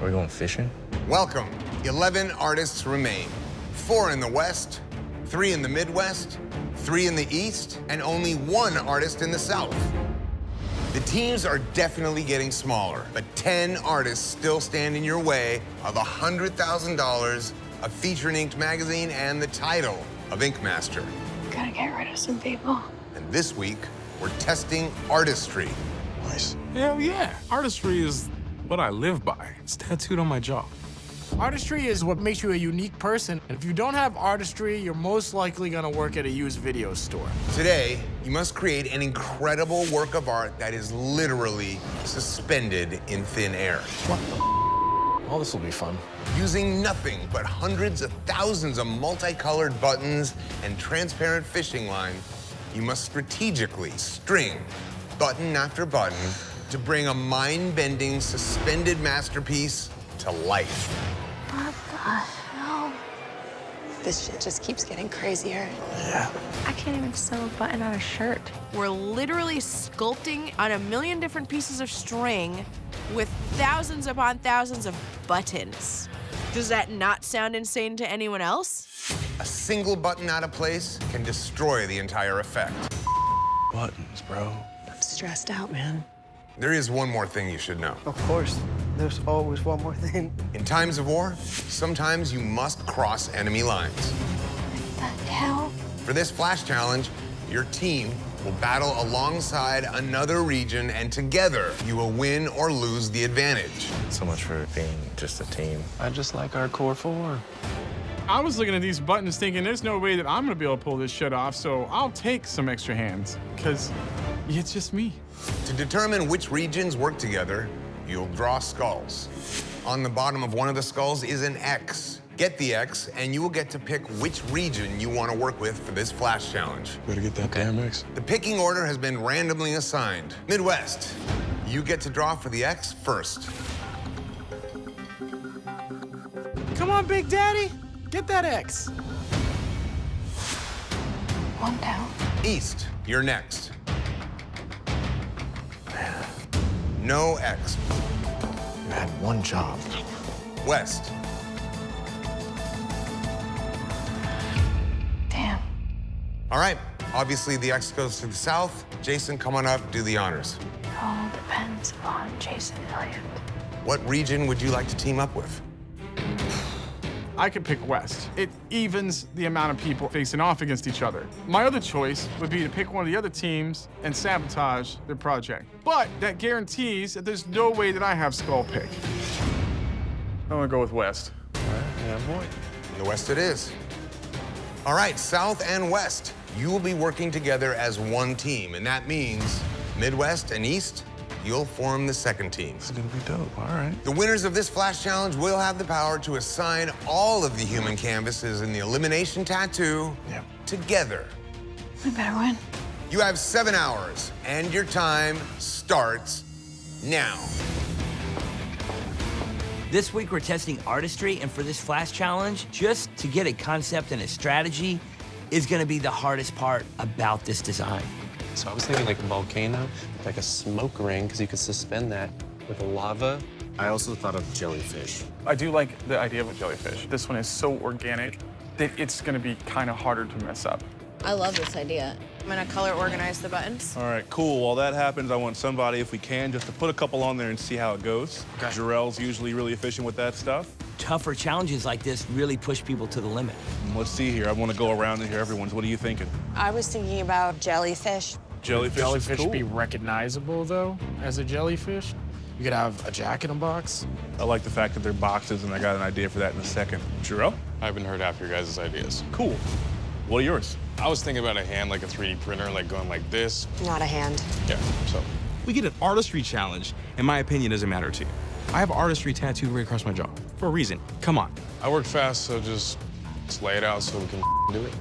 Are we going fishing? Welcome. 11 artists remain. 4 in the West, 3 in the Midwest, 3 in the East, and only 1 artist in the South. The teams are definitely getting smaller, but 10 artists still stand in your way of $100,000, a feature in Inked magazine, and the title of Ink Master. Gotta get rid of some people. And this week, we're testing artistry. Nice. Hell yeah. Artistry is what I live by. It's tattooed on my jaw. Artistry is what makes you a unique person. And if you don't have artistry, you're most likely gonna work at a used video store. Today, you must create an incredible work of art that is literally suspended in thin air. Oh, this will be fun. Using nothing but hundreds of thousands of multicolored buttons and transparent fishing line, you must strategically string button after button to bring a mind-bending suspended masterpiece to life. What the hell? This shit just keeps getting crazier. Yeah. I can't even sew a button on a shirt. We're literally sculpting on a million different pieces of string with thousands upon thousands of buttons. Does that not sound insane to anyone else? A single button out of place can destroy the entire effect. Buttons, bro. I'm stressed out, man. There is one more thing you should know. Of course, there's always one more thing. In times of war, sometimes you must cross enemy lines. What the hell? For this flash challenge, your team will battle alongside another region, and together you will win or lose the advantage. So much for being just a team. I just like our core 4. I was looking at these buttons thinking there's no way that I'm gonna be able to pull this shit off, so I'll take some extra hands, because it's just me. To determine which regions work together, you'll draw skulls. On the bottom of one of the skulls is an X. Get the X, and you will get to pick which region you want to work with for this flash challenge. Better get that damn mix. The picking order has been randomly assigned. Midwest, you get to draw for the X first. Come on, Big Daddy. Get that X. One down. East, you're next. No X. You had one job. West. Damn. All right, obviously the X goes to the south. Jason, come on up, do the honors. It all depends on Jason Elliott. What region would you like to team up with? I could pick West. It evens the amount of people facing off against each other. My other choice would be to pick one of the other teams and sabotage their project. But that guarantees that there's no way that I have skull pick. I'm gonna go with West. All right, yeah, boy. The West it is. All right, South and West, you will be working together as one team, and that means Midwest and East, you'll form the second team. This is gonna be dope, all right. The winners of this flash challenge will have the power to assign all of the human canvases in the elimination tattoo together. We better win. You have 7 hours, and your time starts now. This week, we're testing artistry, and for this flash challenge, just to get a concept and a strategy is gonna be the hardest part about this design. So I was thinking like a volcano, like a smoke ring, because you could suspend that with lava. I also thought of jellyfish. I do like the idea of a jellyfish. This one is so organic that it's gonna be kind of harder to mess up. I love this idea. I'm gonna color organize the buttons. All right, cool. While that happens, I want somebody, if we can, just to put a couple on there and see how it goes. Okay. Jarrell's usually really efficient with that stuff. Tougher challenges like this really push people to the limit. Let's see here. I want to go around and hear everyone's. What are you thinking? I was thinking about jellyfish. Jellyfish is Jellyfish cool. be recognizable, though, as a jellyfish. You could have a jack-in-a-box. I like the fact that they're boxes, and I got an idea for that in a second. Jarrell? I haven't heard half your guys' ideas. Cool. What are yours? I was thinking about a hand, like a 3D printer, like going like this. Not a hand. Yeah, so. We get an artistry challenge, and my opinion doesn't matter to you. I have artistry tattooed right across my jaw for a reason. Come on. I work fast, so just lay it out so we can do it.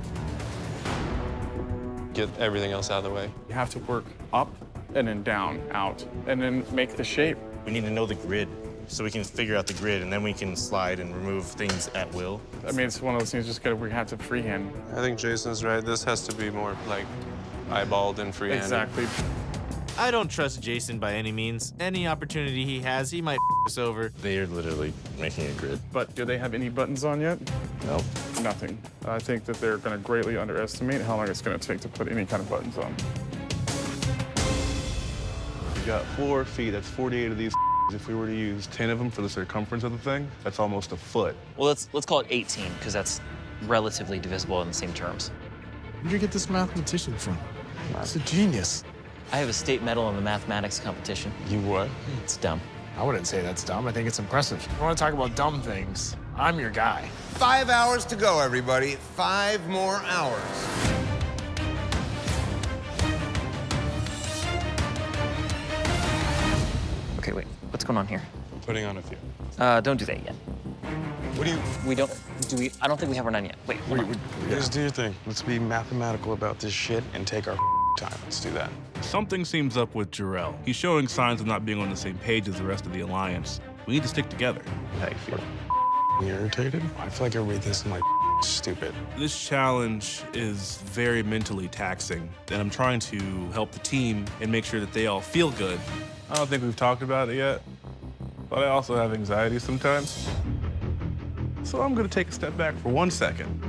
Get everything else out of the way. You have to work up and then down, out, and then make the shape. We need to know the grid so we can figure out the grid, and then we can slide and remove things at will. I mean, it's one of those things we have to freehand. I think Jason's right. This has to be more like eyeballed and freehand. Exactly. I don't trust Jason by any means. Any opportunity he has, he might us over. They are literally making a grid. But do they have any buttons on yet? Nope. Nothing. I think that they're going to greatly underestimate how long it's going to take to put any kind of buttons on. You got 4 feet, that's 48 of these. If we were to use 10 of them for the circumference of the thing, that's almost a foot. Well, let's call it 18, because that's relatively divisible in the same terms. Where'd you get this mathematician from? He's a genius. I have a state medal in the mathematics competition. You what? It's dumb. I wouldn't say that's dumb. I think it's impressive. If you want to talk about dumb things, I'm your guy. 5 hours to go, everybody. 5 more hours. Okay, wait. What's going on here? I'm putting on a few. Don't do that yet. What do you... We don't... Do we... I don't think we have our none yet. Wait, hold on. Just do your thing. Let's be mathematical about this shit and take our time. Let's do that. Something seems up with Jarrell. He's showing signs of not being on the same page as the rest of the Alliance. We need to stick together. How you feel? Irritated? I feel like everybody thinks I'm like stupid. This challenge is very mentally taxing, and I'm trying to help the team and make sure that they all feel good. I don't think we've talked about it yet, but I also have anxiety sometimes. So I'm gonna take a step back for 1 second.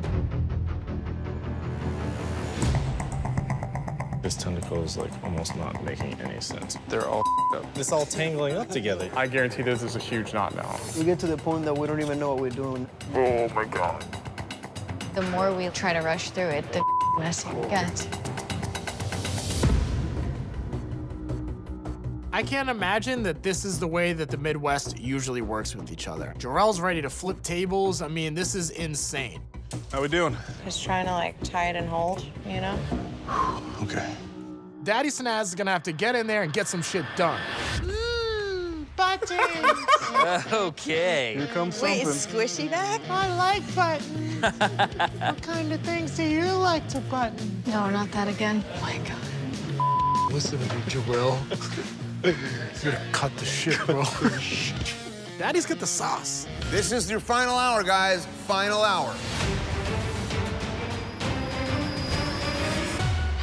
This tentacle is like almost not making any sense. They're all up. It's all tangling up together. I guarantee this is a huge knot now. We get to the point that we don't even know what we're doing. Oh, my God. The more we try to rush through it, the messier it gets. I can't imagine that this is the way that the Midwest usually works with each other. Jarrell's ready to flip tables. I mean, this is insane. How we doing? Just trying to, like, tie it and hold, you know? Okay. Daddy Snaz is gonna have to get in there and get some shit done. Buttons! Okay. Here comes something. squishy back? I like buttons. What kind of things do you like to button? No, not that again. Oh my God. Listen to me, Jarrell. You're gonna cut the shit, bro. Daddy's got the sauce. This is your final hour, guys. Final hour.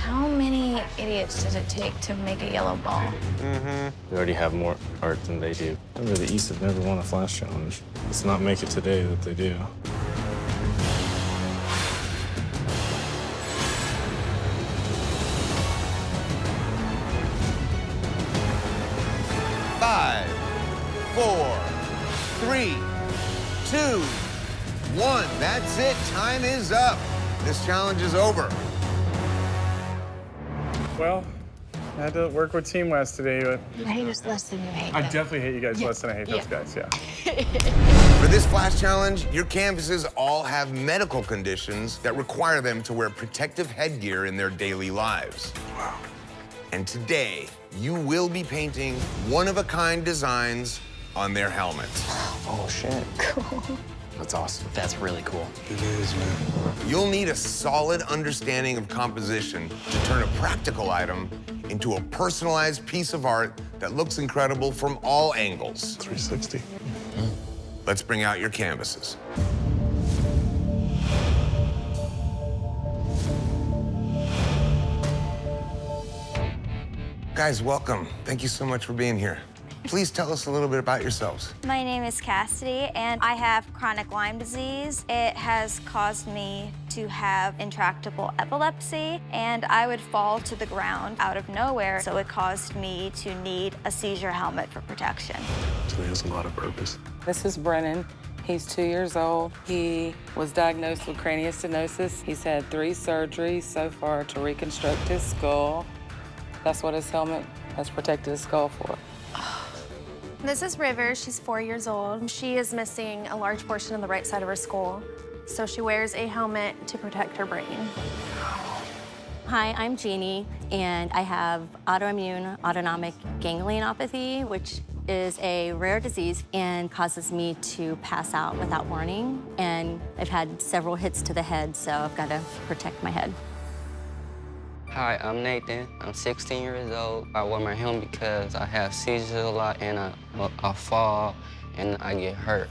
How many idiots does it take to make a yellow ball? We already have more art than they do. Remember, the East have never won a Flash Challenge. Let's not make it today that they do. Five, 4, 3, 2, 1. That's it. Time is up. This challenge is over. Well, I had to work with Team West today, but... You hate us less than you hate I them. definitely hate you guys less than I hate those guys, yeah. For this Flash Challenge, your canvases all have medical conditions that require them to wear protective headgear in their daily lives. Wow. And today, you will be painting one-of-a-kind designs on their helmets. Oh, shit. Cool. That's awesome. That's really cool. It is, man. You'll need a solid understanding of composition to turn a practical item into a personalized piece of art that looks incredible from all angles. 360. Let's bring out your canvases. Guys, welcome. Thank you so much for being here. Please tell us a little bit about yourselves. My name is Cassidy, and I have chronic Lyme disease. It has caused me to have intractable epilepsy, and I would fall to the ground out of nowhere, so it caused me to need a seizure helmet for protection. So he has a lot of purpose. This is Brennan. He's 2 years old. He was diagnosed with craniostenosis. He's had 3 surgeries so far to reconstruct his skull. That's what his helmet has protected his skull for. This is River. She's 4 years old. She is missing a large portion of the right side of her skull, so she wears a helmet to protect her brain. Hi, I'm Jeannie, and I have autoimmune autonomic ganglionopathy, which is a rare disease and causes me to pass out without warning. And I've had several hits to the head, so I've got to protect my head. Hi, I'm Nathan. I'm 16 years old. I wear my helmet because I have seizures a lot and I fall and I get hurt.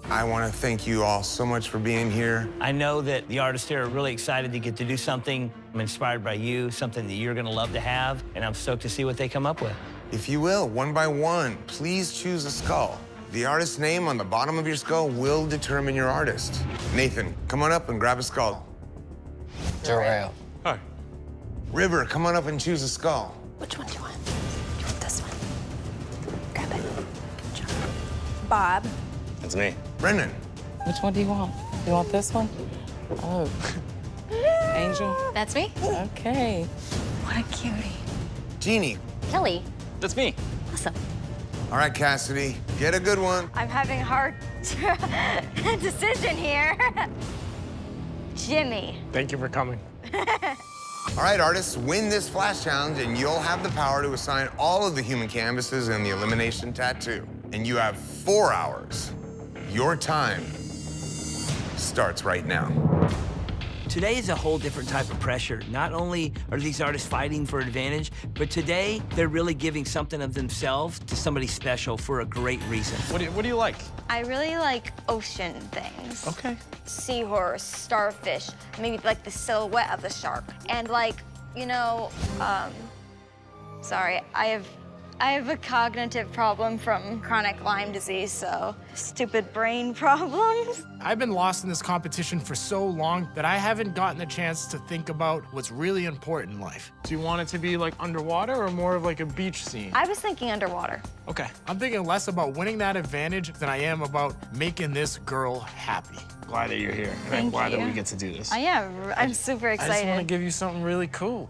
I want to thank you all so much for being here. I know that the artists here are really excited to get to do something I'm inspired by you, something that you're gonna love to have, and I'm stoked to see what they come up with. If you will, one by one, please choose a skull. The artist's name on the bottom of your skull will determine your artist. Nathan, come on up and grab a skull. Jarrell. Hi. River, come on up and choose a skull. Which one do you want? You want this one? Grab it. Good job. Bob. That's me. Brendan. Which one do you want? You want this one? Oh. Angel? That's me. Okay. What a cutie. Jeannie. Kelly. That's me. Awesome. All right, Cassidy, get a good one. I'm having a hard decision here. Jimmy. Thank you for coming. All right, artists, win this flash challenge and you'll have the power to assign all of the human canvases in the elimination tattoo. And you have 4 hours. Your time starts right now. Today is a whole different type of pressure. Not only are these artists fighting for advantage, but today they're really giving something of themselves to somebody special for a great reason. What do you like? I really like ocean things. Okay. Seahorse, starfish, maybe like the silhouette of the shark. And like, you know, sorry, I have a cognitive problem from chronic Lyme disease, so stupid brain problems. I've been lost in this competition for so long that I haven't gotten the chance to think about what's really important in life. Do you want it to be like underwater or more of like a beach scene? I was thinking underwater. Okay. I'm thinking less about winning that advantage than I am about making this girl happy. Glad that you're here. And I'm Thank glad that you. we get to do this. I am. I'm super I just want to excited. give you something really cool.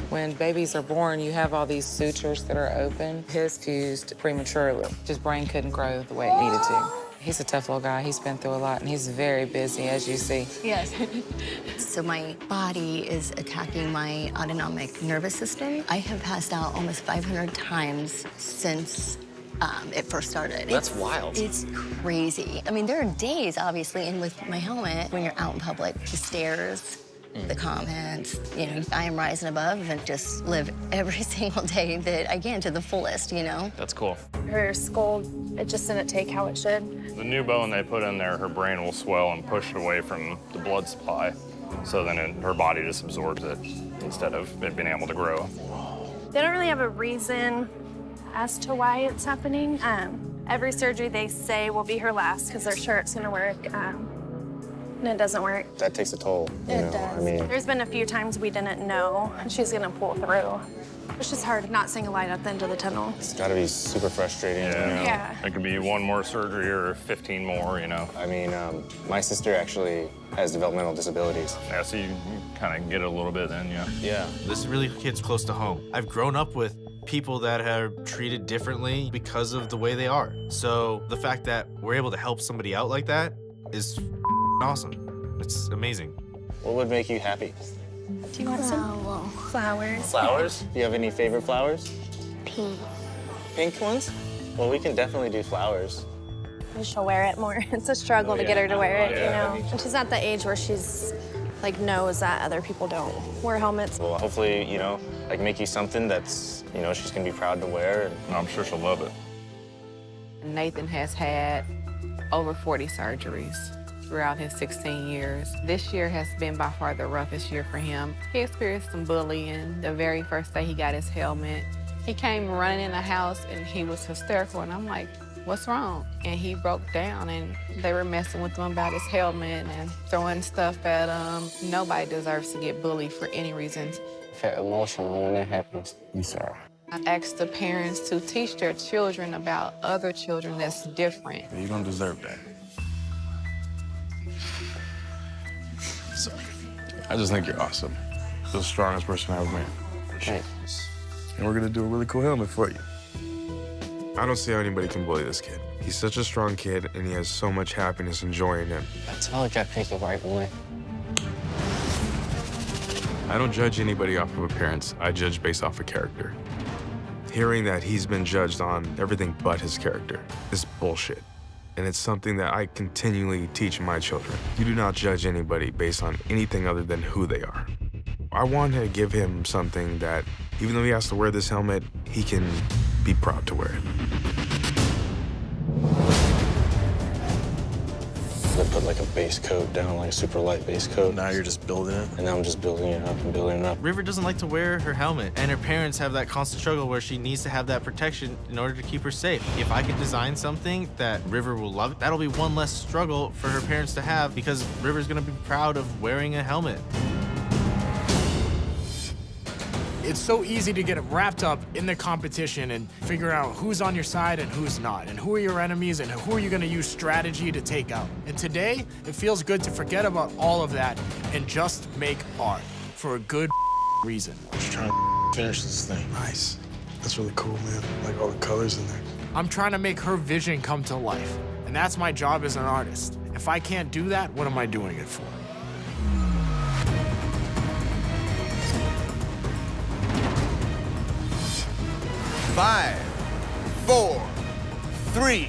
When babies are born, you have all these sutures that are open. His fused prematurely. His brain couldn't grow the way it needed to. He's a tough little guy. He's been through a lot, and he's very busy, as you see. Yes. So my body is attacking my autonomic nervous system. I have passed out almost 500 times since it first started. That's wild. It's crazy. I mean, there are days, obviously, and with my helmet, when you're out in public, the stairs, the comments, you know, I am rising above and just live every single day that I can to the fullest, you know? That's cool. Her skull, it just didn't take how it should. The new bone they put in there, her brain will swell and push it away from the blood supply. So then her body just absorbs it instead of it being able to grow. They don't really have a reason as to why it's happening. Every surgery they say will be her last because they're sure it's gonna work. And it doesn't work. That takes a toll. It does. There's been a few times we didn't know she's gonna pull through. It's just hard not seeing a light at the end of the tunnel. It's got to be super frustrating. Yeah. Yeah. It could be one more surgery or 15 more, you know. I mean, my sister actually has developmental disabilities. Yeah, so you kind of get it a little bit then, yeah. Yeah, this really hits close to home. I've grown up with people that are treated differently because of the way they are. So the fact that we're able to help somebody out like that is awesome. It's amazing. What would make you happy? Do you want some flowers? Flowers? Do you have any favorite flowers? Pink. Pink ones? Well, we can definitely do flowers. She'll wear it more. It's a struggle to get her to wear it, you know? And she's at the age where she's, like, knows that other people don't wear helmets. Well, hopefully, you know, like make you something that's, you know, she's gonna be proud to wear, and I'm sure she'll love it. Nathan has had over 40 surgeries throughout his 16 years. This year has been by far the roughest year for him. He experienced some bullying the very first day he got his helmet. He came running in the house and he was hysterical, and I'm like, what's wrong? And he broke down, and they were messing with him about his helmet and throwing stuff at him. Nobody deserves to get bullied for any reason. I felt emotional when that happens. I'm sorry. I asked the parents to teach their children about other children that's different. You don't deserve that. So, I just think you're awesome. You're the strongest person I've met. Thanks. And we're gonna do a really cool helmet for you. I don't see how anybody can bully this kid. He's such a strong kid, and he has so much happiness enjoying it. I told you I picked the right one. I don't judge anybody off of appearance. I judge based off of character. Hearing that he's been judged on everything but his character is bullshit. And it's something that I continually teach my children. You do not judge anybody based on anything other than who they are. I wanted to give him something that, even though he has to wear this helmet, he can be proud to wear it. So they put like a base coat down, like a super light base coat. Now you're just building it? And now I'm just building it up and building it up. River doesn't like to wear her helmet, and her parents have that constant struggle where she needs to have that protection in order to keep her safe. If I can design something that River will love, that'll be one less struggle for her parents to have because River's gonna be proud of wearing a helmet. It's so easy to get wrapped up in the competition and figure out who's on your side and who's not, and who are your enemies and who are you gonna use strategy to take out. And today, it feels good to forget about all of that and just make art for a good reason. Just trying to finish this thing. Nice. That's really cool, man. Like all the colors in there. I'm trying to make her vision come to life, and that's my job as an artist. If I can't do that, what am I doing it for? Five, 4, 3,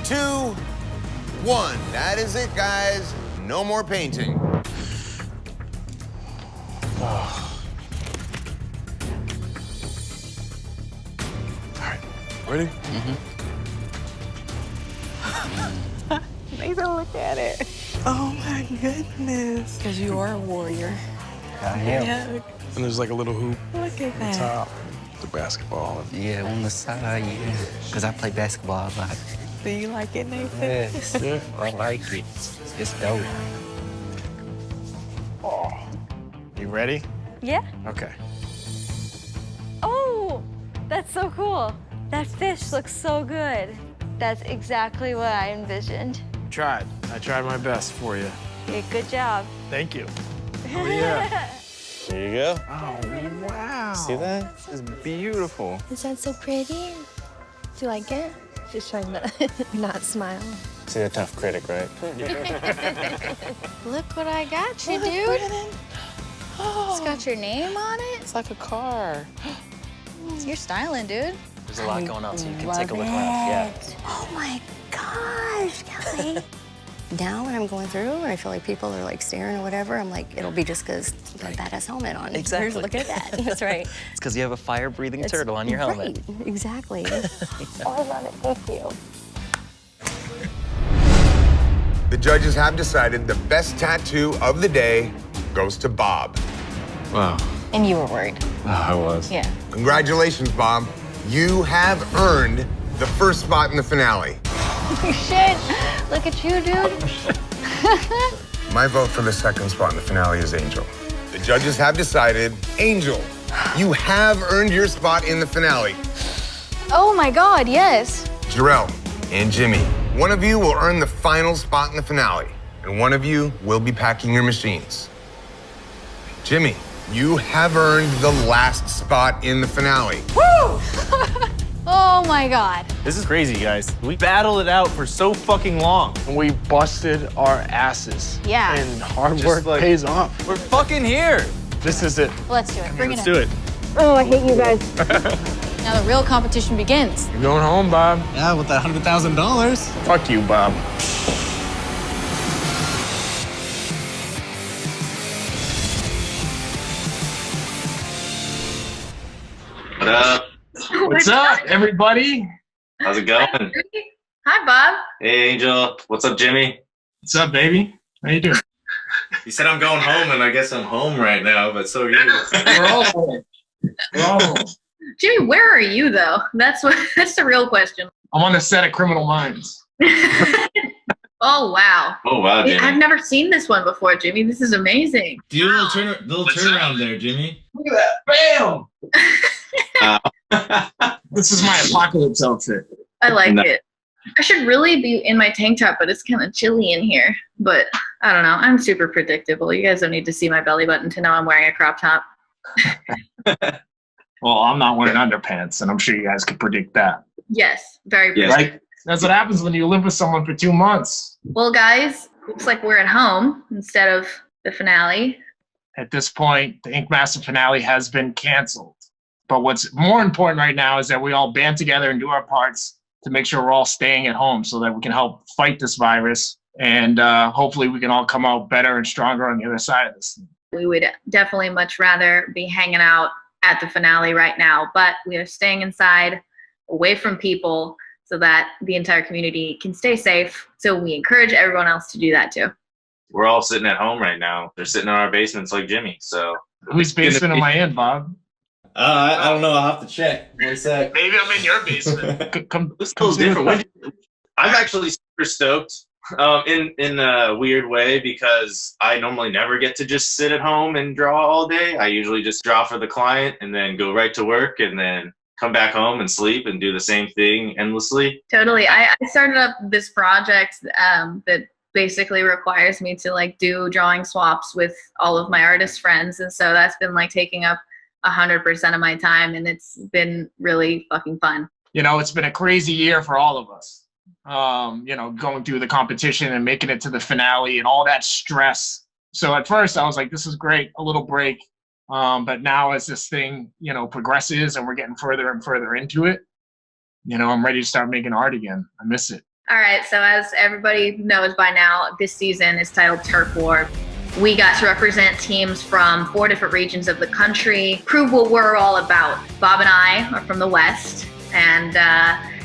2, 1. That is it, guys. No more painting. Oh. All right, ready? Nathan, look at it. Oh my goodness. Because you are a warrior. I am. And there's like a little hoop Look at on that. top. The basketball. Yeah, on the side, yeah. Because I play basketball a lot. Do you like it, Nathan? Yes, Yeah. I like it. It's dope. Oh. You ready? Yeah. Okay. Oh, that's so cool. That fish looks so good. That's exactly what I envisioned. I tried my best for you. Yeah, good job. Thank you. Oh, yeah. There you go. Oh, wow. See that? It's beautiful. Is that so pretty? Do you like it? Just trying to not smile. See, a tough critic, right? Look what I got you, dude. It's got your name on it. It's like a car. You're styling, dude. There's a lot going on, so you can Love take a look around. Yeah. Oh my gosh, Kelly. Now when I'm going through and I feel like people are like staring or whatever, I'm like, it'll be just because that badass helmet on. Exactly. Here's, look at that. That's right. It's because you have a fire-breathing turtle on your helmet. Right, exactly. Oh, I love it. Thank you. The judges have decided the best tattoo of the day goes to Bob. Wow. And you were worried. Oh, I was. Yeah. Congratulations, Bob. You have earned the first spot in the finale. Shit. Look at you, dude. My vote for the second spot in the finale is Angel. The judges have decided, Angel, you have earned your spot in the finale. Oh my God, yes. Jarrell and Jimmy, one of you will earn the final spot in the finale, and one of you will be packing your machines. Jimmy, you have earned the last spot in the finale. Woo! Oh my God. This is crazy, guys. We battled it out for so fucking long. And we busted our asses. Yeah. And hard work pays off. We're fucking here. This is it. Let's do it. Bring Let's it do in. it. Oh, I hate you guys. Now the real competition begins. You're going home, Bob. Yeah, with that $100,000. Fuck you, Bob. What up? What's up, everybody? How's it going? Hi, Bob. Hey, Angel. What's up, Jimmy? What's up, baby? How you doing? You said I'm going home, and I guess I'm home right now, but so are you. We're all home. We're all home. Jimmy, where are you though? That's the real question. I'm on the set of Criminal Minds. Oh wow. Oh, wow, Jimmy. I've never seen this one before, Jimmy. This is amazing. Do a little turnaround there, Jimmy. Look at that. Bam! This is my apocalypse outfit. I like it. I should really be in my tank top, but it's kind of chilly in here. But I don't know. I'm super predictable. You guys don't need to see my belly button to know I'm wearing a crop top. Well, I'm not wearing underpants, and I'm sure you guys could predict that. Yes, very predictable. Right? That's what happens when you live with someone for 2 months. Well, guys, looks like we're at home instead of the finale. At this point, the Ink Master finale has been canceled. But what's more important right now is that we all band together and do our parts to make sure we're all staying at home so that we can help fight this virus. And hopefully we can all come out better and stronger on the other side of this thing. We would definitely much rather be hanging out at the finale right now, but we are staying inside, away from people, so that the entire community can stay safe. So we encourage everyone else to do that too. We're all sitting at home right now. They're sitting in our basements like Jimmy. So Whose basement am I in, Bob? I don't know. I'll have to check. One sec. Maybe I'm in your basement. Come It's a little different. I'm actually super stoked in a weird way because I normally never get to just sit at home and draw all day. I usually just draw for the client and then go right to work and then come back home and sleep and do the same thing endlessly. Totally. I started up this project that basically requires me to like do drawing swaps with all of my artist friends. And so that's been like taking up 100% of my time, and it's been really fucking fun. You know, it's been a crazy year for all of us. You know, going through the competition and making it to the finale and all that stress. So at first I was like, this is great, a little break. But now as this thing, you know, progresses and we're getting further and further into it, you know, I'm ready to start making art again. I miss it. All right, so as everybody knows by now, this season is titled Turf War. We got to represent teams from 4 different regions of the country, prove what we're all about. Bob and I are from the West, and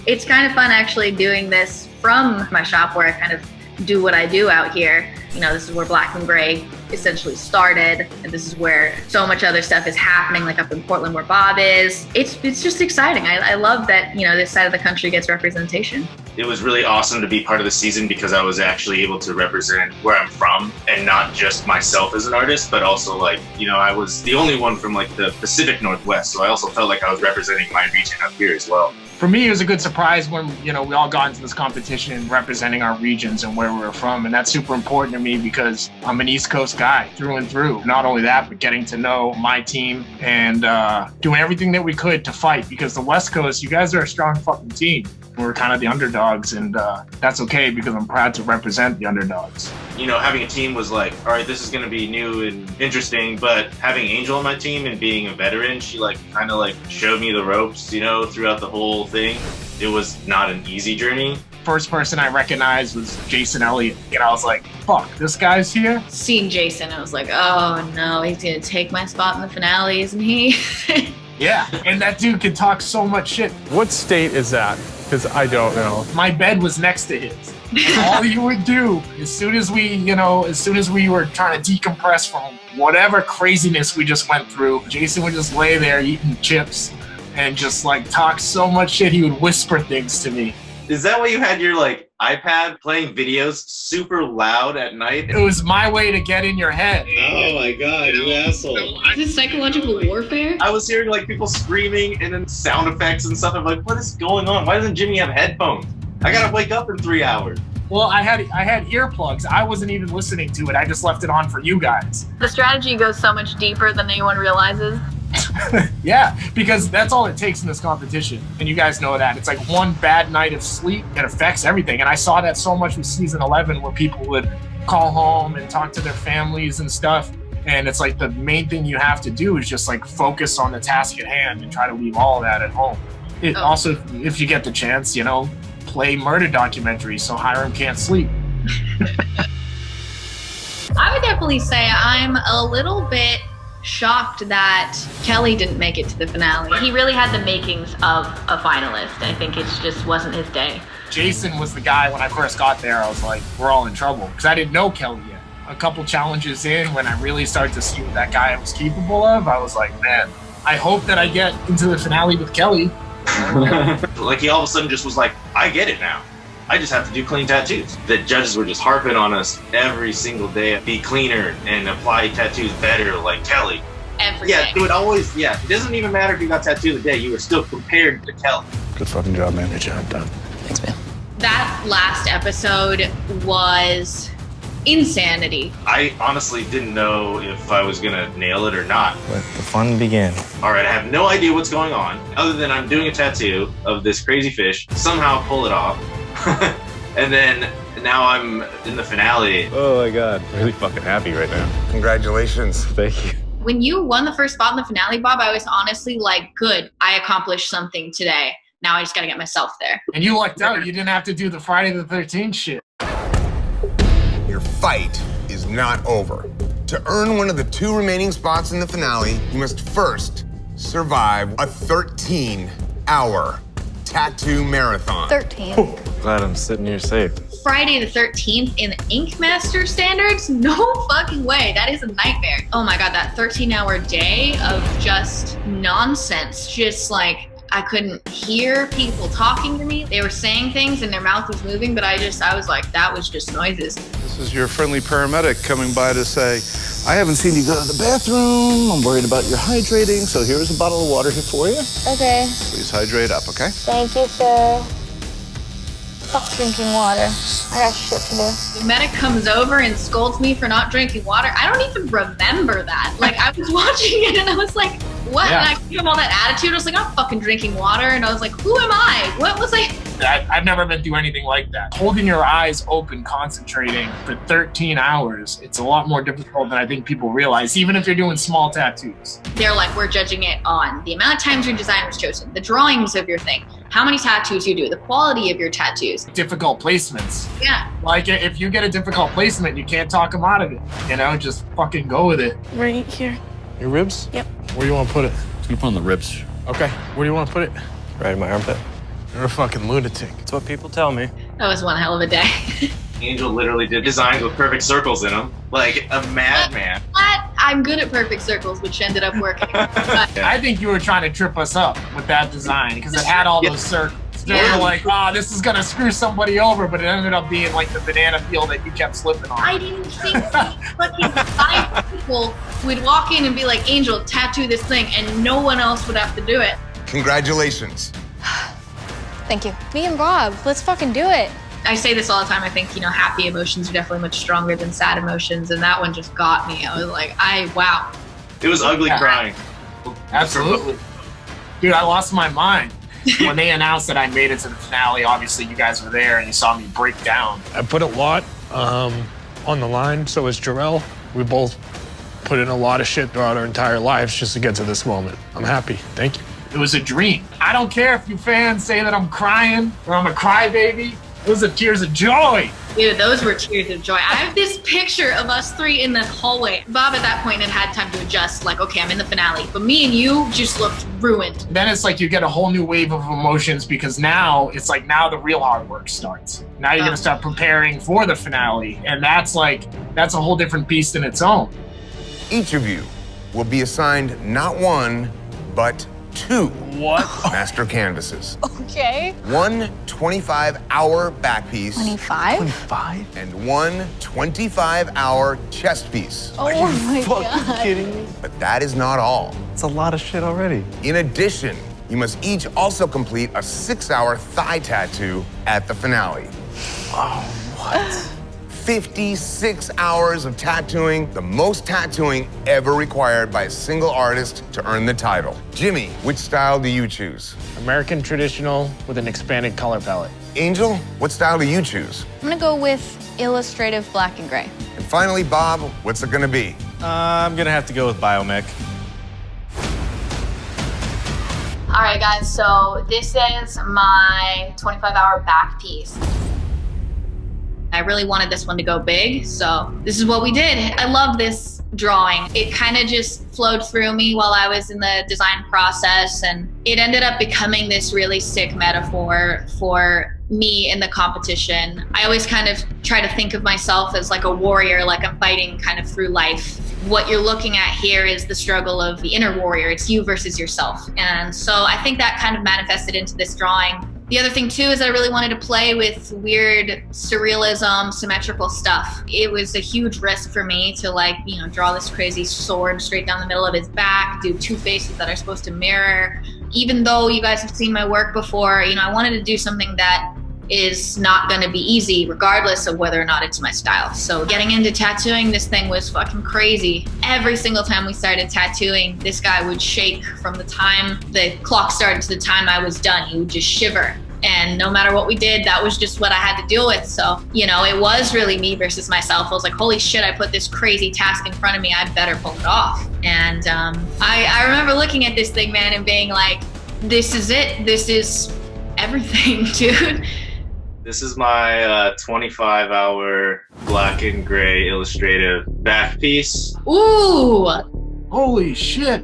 it's kind of fun actually doing this from my shop where I kind of do what I do out here. You know, this is where Black and Gray essentially started, and this is where so much other stuff is happening, like up in Portland where Bob is. It's just exciting. I love that, you know, this side of the country gets representation. It was really awesome to be part of the season because I was actually able to represent where I'm from and not just myself as an artist, but also like, you know, I was the only one from like the Pacific Northwest. So I also felt like I was representing my region up here as well. For me, it was a good surprise when, you know, we all got into this competition representing our regions and where we were from. And that's super important to me because I'm an East Coast guy through and through. Not only that, but getting to know my team and doing everything that we could to fight, because the West Coast, you guys are a strong fucking team. We're kind of the underdogs, and that's okay because I'm proud to represent the underdogs. You know, having a team was like, all right, this is going to be new and interesting, but having Angel on my team and being a veteran, she like kind of like showed me the ropes, you know, throughout the whole thing. It was not an easy journey. First person I recognized was Jason Elliott, and I was like, fuck, this guy's here? Seeing Jason, I was like, oh no, he's gonna take my spot in the finale, isn't he? Yeah, and that dude can talk so much shit. What state is that? Because I don't know. My bed was next to his. And all you would do, as soon as we were trying to decompress from whatever craziness we just went through, Jason would just lay there eating chips and just like talk so much shit, he would whisper things to me. Is that why you had your like iPad playing videos super loud at night? It was my way to get in your head. Oh my God, you asshole. Is this psychological warfare? I was hearing like people screaming and then sound effects and stuff. I'm like, what is going on? Why doesn't Jimmy have headphones? I gotta wake up in 3 hours. Well, I had earplugs. I wasn't even listening to it. I just left it on for you guys. The strategy goes so much deeper than anyone realizes. Yeah, because that's all it takes in this competition. And you guys know that. It's like one bad night of sleep that affects everything. And I saw that so much with season 11 where people would call home and talk to their families and stuff. And it's like the main thing you have to do is just like focus on the task at hand and try to leave all of that at home. Also, if you get the chance, you know, play murder documentaries so Hiram can't sleep. I would definitely say I'm a little bit shocked that Kelly didn't make it to the finale. He really had the makings of a finalist. I think it just wasn't his day. Jason was the guy when I first got there. I was like, we're all in trouble because I didn't know Kelly yet. A couple challenges in, when I really started to see what that guy was capable of, I was like, man, I hope that I get into the finale with Kelly. Like he all of a sudden just was like, I get it now. I just have to do clean tattoos. The judges were just harping on us every single day. Be cleaner and apply tattoos better like Kelly. Every day. It would always, it doesn't even matter if you got tattooed the day, you were still compared to Kelly. Good fucking job, man. Good job, done. Thanks, man. That last episode was insanity. I honestly didn't know if I was gonna nail it or not. Let the fun begin. All right, I have no idea what's going on, other than I'm doing a tattoo of this crazy fish, somehow pull it off. And then now I'm in the finale. Oh my God, really fucking happy right now. Congratulations. Thank you. When you won the first spot in the finale, Bob, I was honestly like, good, I accomplished something today. Now I just gotta get myself there. And you lucked out. You didn't have to do the Friday the 13th shit. Your fight is not over. To earn one of the 2 remaining spots in the finale, you must first survive a 13-hour tattoo marathon. 13. Glad I'm sitting here safe. Friday the 13th in Ink Master standards? No fucking way. That is a nightmare. Oh my God, that 13-hour day of just nonsense. Just like, I couldn't hear people talking to me. They were saying things and their mouth was moving, but I was like, that was just noises. This is your friendly paramedic coming by to say, I haven't seen you go to the bathroom. I'm worried about your hydrating, so here's a bottle of water here for you. Okay. Please hydrate up, okay? Thank you, sir. Fuck drinking water. I got shit to do. The medic comes over and scolds me for not drinking water. I don't even remember that. Like, I was watching it and I was like, what? Yeah. And I gave him all that attitude. I was like, I'm fucking drinking water. And I was like, who am I? What was I? I've never been through anything like that. Holding your eyes open, concentrating for 13 hours, it's a lot more difficult than I think people realize, even if you're doing small tattoos. They're like, we're judging it on the amount of times your design was chosen, the drawings of your thing, how many tattoos you do, the quality of your tattoos. Difficult placements. Yeah. Like, if you get a difficult placement, you can't talk them out of it. You know, just fucking go with it. Right here. Your ribs? Yep. Where do you want to put it? It's gonna put on the ribs. Okay. Where do you want to put it? Right in my armpit. You're a fucking lunatic. That's what people tell me. That was one hell of a day. Angel literally did designs with perfect circles in them, like a madman. What? I'm good at perfect circles, which ended up working. But I think you were trying to trip us up with that design because it had all those circles. We were like, this is gonna screw somebody over, but it ended up being like the banana peel that you kept slipping on. I didn't think fucking 5 people would walk in and be like, Angel, tattoo this thing, and no one else would have to do it. Congratulations. Thank you. Me and Rob, let's fucking do it. I say this all the time. I think, happy emotions are definitely much stronger than sad emotions, and that one just got me. I was like, wow. It was ugly crying. Absolutely. Dude, I lost my mind. When they announced that I made it to the finale, obviously you guys were there and you saw me break down. I put a lot on the line, so is Jarrell. We both put in a lot of shit throughout our entire lives just to get to this moment. I'm happy. Thank you. It was a dream. I don't care if you fans say that I'm crying or I'm a crybaby. Those are tears of joy. Dude, those were tears of joy. I have this picture of us 3 in the hallway. Bob at that point had time to adjust, like, okay, I'm in the finale. But me and you just looked ruined. Then it's like you get a whole new wave of emotions because now it's like now the real hard work starts. Now you're gonna start preparing for the finale. And that's a whole different beast in its own. Each of you will be assigned not 1, but 2 master canvases. Okay. 1 25-hour back piece. 25? 25? And 1 25-hour chest piece. Oh my God. Kidding me? But that is not all. It's a lot of shit already. In addition, you must each also complete a 6-hour thigh tattoo at the finale. Oh, what? 56 hours of tattooing, the most tattooing ever required by a single artist to earn the title. Jimmy, which style do you choose? American traditional with an expanded color palette. Angel, what style do you choose? I'm gonna go with illustrative black and gray. And finally, Bob, what's it gonna be? I'm gonna have to go with biomech. All right, guys, so this is my 25-hour back piece. I really wanted this one to go big, so this is what we did. I love this drawing. It kind of just flowed through me while I was in the design process, and it ended up becoming this really sick metaphor for me in the competition. I always kind of try to think of myself as like a warrior, like I'm fighting kind of through life. What you're looking at here is the struggle of the inner warrior. It's you versus yourself. And so I think that kind of manifested into this drawing. The other thing too is I really wanted to play with weird surrealism, symmetrical stuff. It was a huge risk for me to draw this crazy sword straight down the middle of his back, do 2 faces that are supposed to mirror. Even though you guys have seen my work before, I wanted to do something that is not gonna be easy regardless of whether or not it's my style. So getting into tattooing, this thing was fucking crazy. Every single time we started tattooing, this guy would shake from the time the clock started to the time I was done. He would just shiver. And no matter what we did, that was just what I had to deal with. So, it was really me versus myself. I was like, holy shit, I put this crazy task in front of me. I better pull it off. And I remember looking at this thing, man, and being like, this is it. This is everything, dude. This is my 25-hour black and gray illustrative back piece. Ooh! Holy shit.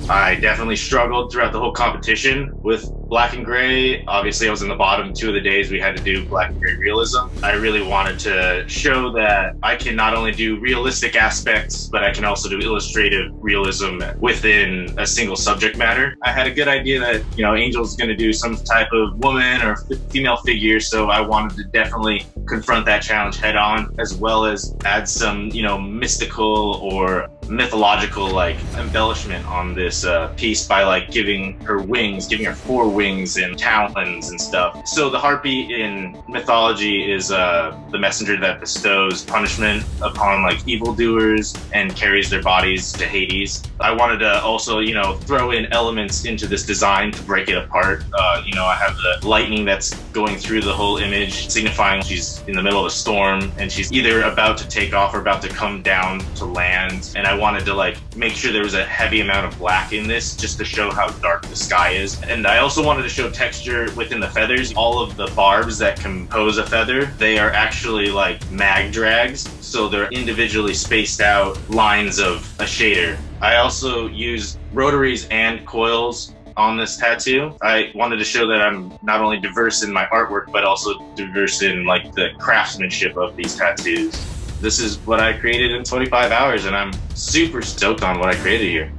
I definitely struggled throughout the whole competition with black and gray. Obviously, I was in the bottom 2 of the days we had to do black and gray realism. I really wanted to show that I can not only do realistic aspects, but I can also do illustrative realism within a single subject matter. I had a good idea that, Angel's going to do some type of woman or female figure, so I wanted to definitely confront that challenge head on, as well as add some, mystical or mythological embellishment on this piece by giving her wings, giving her 4 wings and talons and stuff. So the harpy in mythology is the messenger that bestows punishment upon evildoers and carries their bodies to Hades. I wanted to also, throw in elements into this design to break it apart. I have the lightning that's going through the whole image, signifying she's in the middle of a storm and she's either about to take off or about to come down to land. And I wanted to make sure there was a heavy amount of black in this just to show how dark the sky is. And I also wanted to show texture within the feathers. All of the barbs that compose a feather, they are actually mag drags. So they're individually spaced out lines of a shader. I also used rotaries and coils on this tattoo. I wanted to show that I'm not only diverse in my artwork, but also diverse in the craftsmanship of these tattoos. This is what I created in 25 hours, and I'm super stoked on what I created here.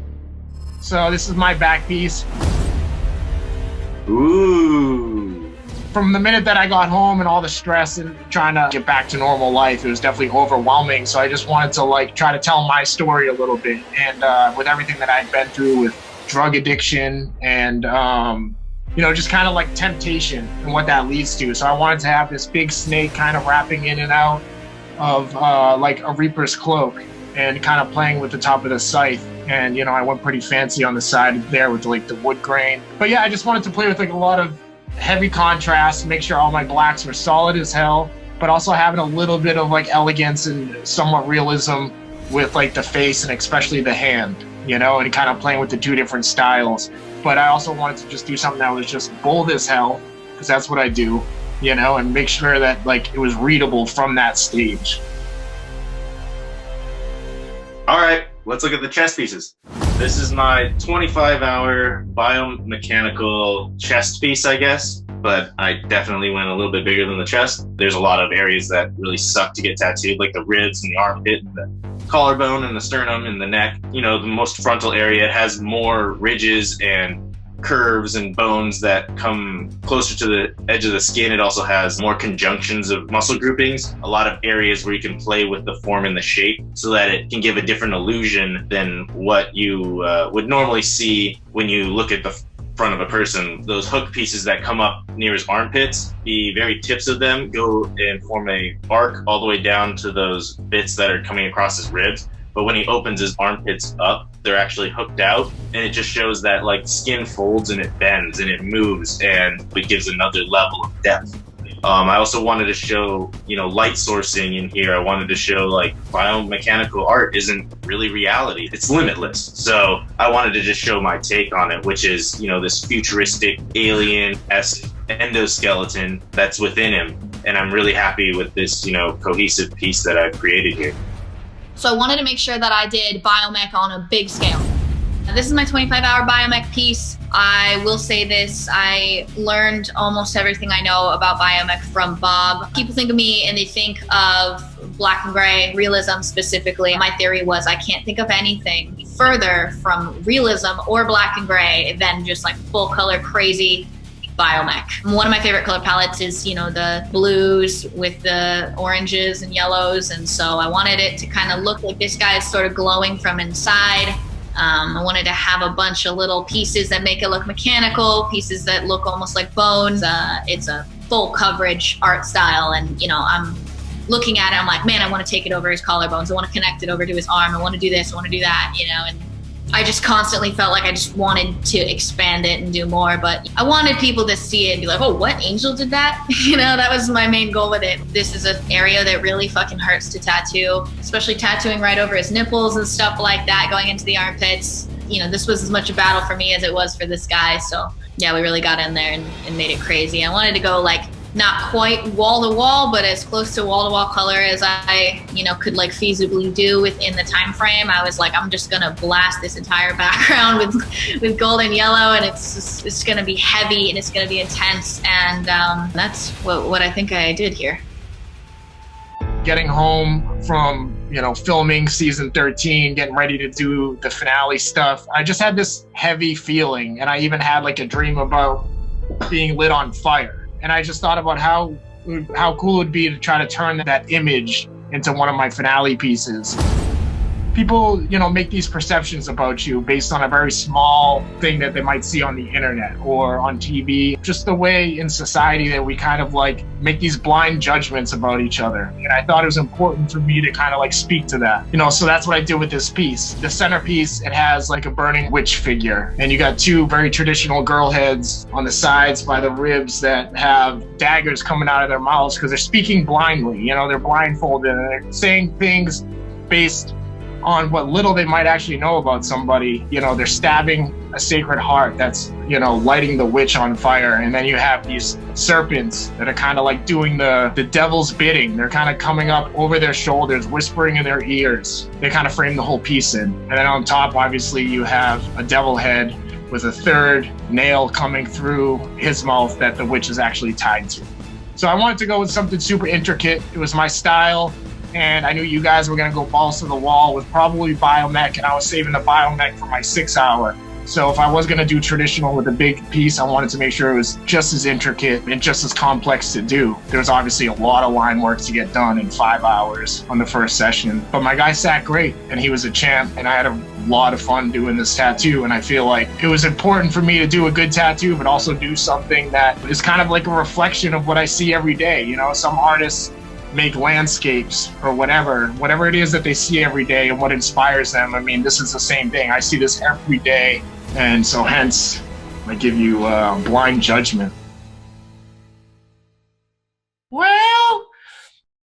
So this is my back piece. Ooh. From the minute that I got home and all the stress and trying to get back to normal life, it was definitely overwhelming. So I just wanted to try to tell my story a little bit. And with everything that I'd been through with drug addiction and, just kind of temptation and what that leads to. So I wanted to have this big snake kind of wrapping in and out of a reaper's cloak and kind of playing with the top of the scythe. And, I went pretty fancy on the side there with the wood grain. But yeah, I just wanted to play with a lot of heavy contrast, make sure all my blacks were solid as hell, but also having a little bit of elegance and somewhat realism with the face and especially the hand, and kind of playing with the 2 different styles. But I also wanted to just do something that was just bold as hell, because that's what I do, and make sure that it was readable from that stage. All right, let's look at the chest pieces. This is my 25-hour biomechanical chest piece, I guess, but I definitely went a little bit bigger than the chest. There's a lot of areas that really suck to get tattooed, like the ribs and the armpit, and the collarbone and the sternum and the neck. The most frontal area has more ridges and curves and bones that come closer to the edge of the skin. It also has more conjunctions of muscle groupings, a lot of areas where you can play with the form and the shape so that it can give a different illusion than what you would normally see when you look at the front of a person. Those hook pieces that come up near his armpits, the very tips of them go and form a arc all the way down to those bits that are coming across his ribs. But when he opens his armpits up, they're actually hooked out, and it just shows that skin folds and it bends and it moves, and it gives another level of depth. I also wanted to show, light sourcing in here. I wanted to show biomechanical art isn't really reality. It's limitless. So I wanted to just show my take on it, which is, this futuristic alien-esque endoskeleton that's within him. And I'm really happy with this, cohesive piece that I've created here. So I wanted to make sure that I did biomech on a big scale. Now, this is my 25-hour biomech piece. I will say this, I learned almost everything I know about biomech from Bob. People think of me and they think of black and gray, realism specifically. My theory was I can't think of anything further from realism or black and gray than just full color crazy biomech. One of my favorite color palettes is, the blues with the oranges and yellows. And so I wanted it to kind of look like this guy is sort of glowing from inside. I wanted to have a bunch of little pieces that make it look mechanical, pieces that look almost like bones. It's a full coverage art style. And, I'm looking at it, I'm like, man, I want to take it over his collarbones. I want to connect it over to his arm. I want to do this, I want to do that, and I just constantly felt like I just wanted to expand it and do more, but I wanted people to see it and be like, oh, what, Angel did that? That was my main goal with it. This is an area that really fucking hurts to tattoo, especially tattooing right over his nipples and stuff like that, going into the armpits. This was as much a battle for me as it was for this guy. So yeah, we really got in there and made it crazy. I wanted to go not quite wall to wall, but as close to wall color as I, could like feasibly do within the time frame. I was like, I'm just gonna blast this entire background with gold and yellow, and it's gonna be heavy and it's gonna be intense, and that's what I think I did here. Getting home from, filming season 13, getting ready to do the finale stuff, I just had this heavy feeling, and I even had like a dream about being lit on fire. And I just thought about how cool it would be to try to turn that image into one of my finale pieces. People, make these perceptions about you based on a very small thing that they might see on the internet or on TV. Just the way in society that we kind of like make these blind judgments about each other. And I thought it was important for me to kind of like speak to that. So that's what I did with this piece. The centerpiece, it has like a burning witch figure. And you got two very traditional girl heads on the sides by the ribs that have daggers coming out of their mouths because they're speaking blindly. They're blindfolded and they're saying things based on what little they might actually know about somebody. They're stabbing a sacred heart that's, lighting the witch on fire. And then you have these serpents that are kind of like doing the devil's bidding. They're kind of coming up over their shoulders, whispering in their ears. They kind of frame the whole piece in. And then on top, obviously, you have a devil head with a third nail coming through his mouth that the witch is actually tied to. So I wanted to go with something super intricate. It was my style. And I knew you guys were going to go balls to the wall with probably biomech, and I was saving the biomech for my 6 hour. So if I was going to do traditional with a big piece, I wanted to make sure it was just as intricate and just as complex to do. There was obviously a lot of line work to get done in 5 hours on the first session. But my guy sat great, and he was a champ, and I had a lot of fun doing this tattoo. And I feel like it was important for me to do a good tattoo, but also do something that is kind of like a reflection of what I see every day. Some artists make landscapes or whatever it is that they see every day and what inspires them. I mean, this is the same thing. I see this every day, and so hence I give you blind judgment. Well,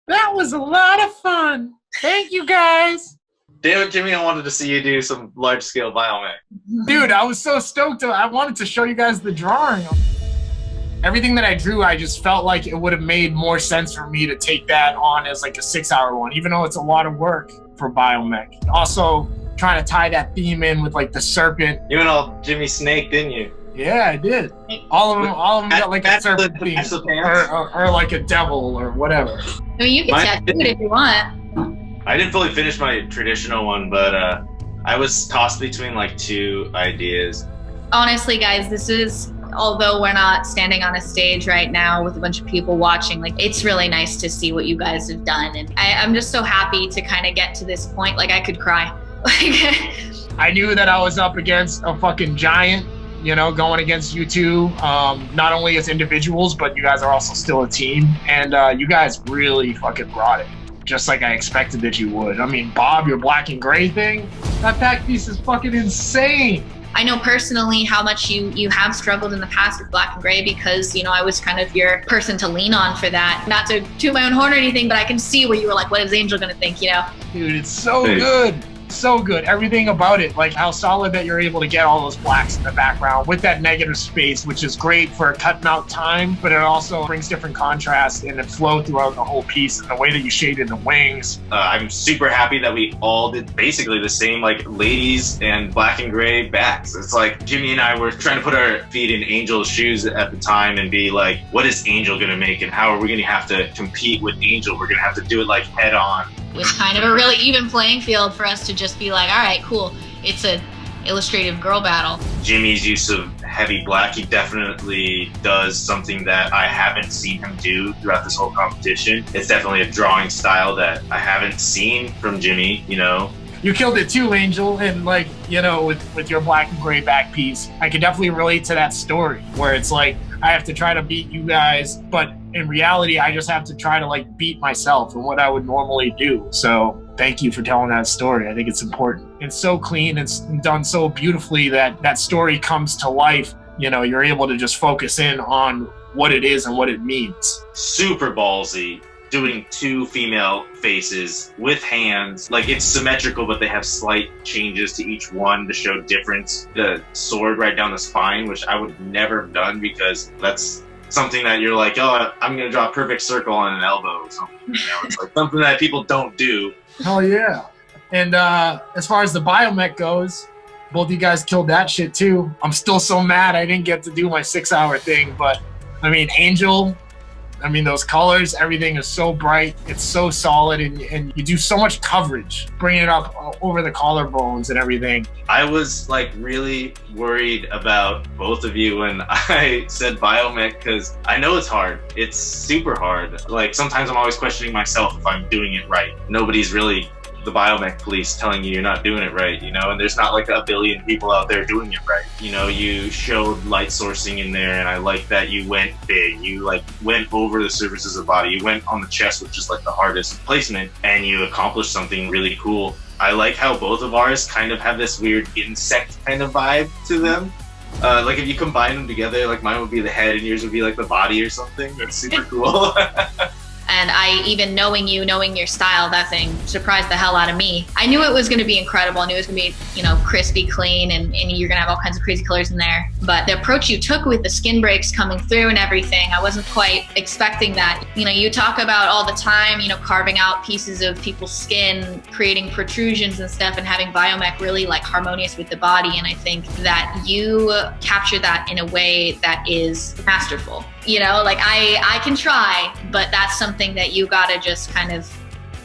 that was a lot of fun. Thank you, guys. Damn it, Jimmy, I wanted to see you do some large-scale biomech. Dude, I was so stoked. I wanted to show you guys the drawing. Everything that I drew, I just felt like it would have made more sense for me to take that on as like a 6 hour one, even though it's a lot of work for biomech. Also, trying to tie that theme in with like the serpent. You went all Jimmy Snake, didn't you? Yeah, I did. All of them got like a serpent theme or like a devil or whatever. I mean, you can tattoo it if you want. I didn't fully finish my traditional one, but I was tossed between like two ideas. Honestly, guys, this is, although we're not standing on a stage right now with a bunch of people watching, like, it's really nice to see what you guys have done. And I'm just so happy to kind of get to this point. Like, I could cry. I knew that I was up against a fucking giant, going against you two, not only as individuals, but you guys are also still a team. And you guys really fucking brought it, just like I expected that you would. I mean, Bob, your black and gray thing, that pack piece is fucking insane. I know personally how much you have struggled in the past with black and gray because, I was kind of your person to lean on for that. Not to toot my own horn or anything, but I can see where you were like, what is Angel gonna think, Dude, it's so good. So good. Everything about it, like how solid that you're able to get all those blacks in the background with that negative space, which is great for cutting out time, but it also brings different contrast and it flowed throughout the whole piece. And the way that you shaded the wings. I'm super happy that we all did basically the same, like ladies and black and gray backs. It's like Jimmy and I were trying to put our feet in Angel's shoes at the time and be like, what is Angel gonna make and how are we gonna have to compete with Angel? We're gonna have to do it like head on. With kind of a really even playing field for us to just be like, all right, cool. It's an illustrative girl battle. Jimmy's use of heavy black, he definitely does something that I haven't seen him do throughout this whole competition. It's definitely a drawing style that I haven't seen from Jimmy, You killed it too, Angel, and with your black and gray back piece, I can definitely relate to that story where it's like, I have to try to beat you guys, but in reality, I just have to try to beat myself and what I would normally do. So thank you for telling that story. I think it's important. It's so clean, it's done so beautifully that story comes to life. You're able to just focus in on what it is and what it means. Super ballsy. Doing two female faces with hands. Like, it's symmetrical, but they have slight changes to each one to show difference. The sword right down the spine, which I would never have done because that's something that you're like, oh, I'm gonna draw a perfect circle on an elbow or something. You know, it's like something that people don't do. Hell yeah. And as far as the biomech goes, both of you guys killed that shit too. I'm still so mad I didn't get to do my 6-hour thing, but I mean, Angel, I mean, those colors, everything is so bright. It's so solid, and you do so much coverage, bringing it up over the collarbones and everything. I was like really worried about both of you when I said biomech, because I know it's hard. It's super hard. Like sometimes I'm always questioning myself if I'm doing it right. Nobody's really the biomech police telling you you're not doing it right, you know, and there's not like a billion people out there doing it right. You know, you showed light sourcing in there, and I like that you went big. You like went over the surfaces of the body. You went on the chest, which is like the hardest placement, and you accomplished something really cool. I like how both of ours kind of have this weird insect kind of vibe to them. Like if you combine them together, like mine would be the head and yours would be like the body or something. That's super cool. And I, even knowing you, knowing your style, that thing surprised the hell out of me. I knew it was going to be incredible. I knew it was going to be, you know, crispy, clean, and you're going to have all kinds of crazy colors in there. But the approach you took with the skin breaks coming through and everything, I wasn't quite expecting that. You know, you talk about all the time, you know, carving out pieces of people's skin, creating protrusions and stuff, and having biomech really like harmonious with the body. And I think that you capture that in a way that is masterful. You know, like I can try, but that's something that you gotta just kind of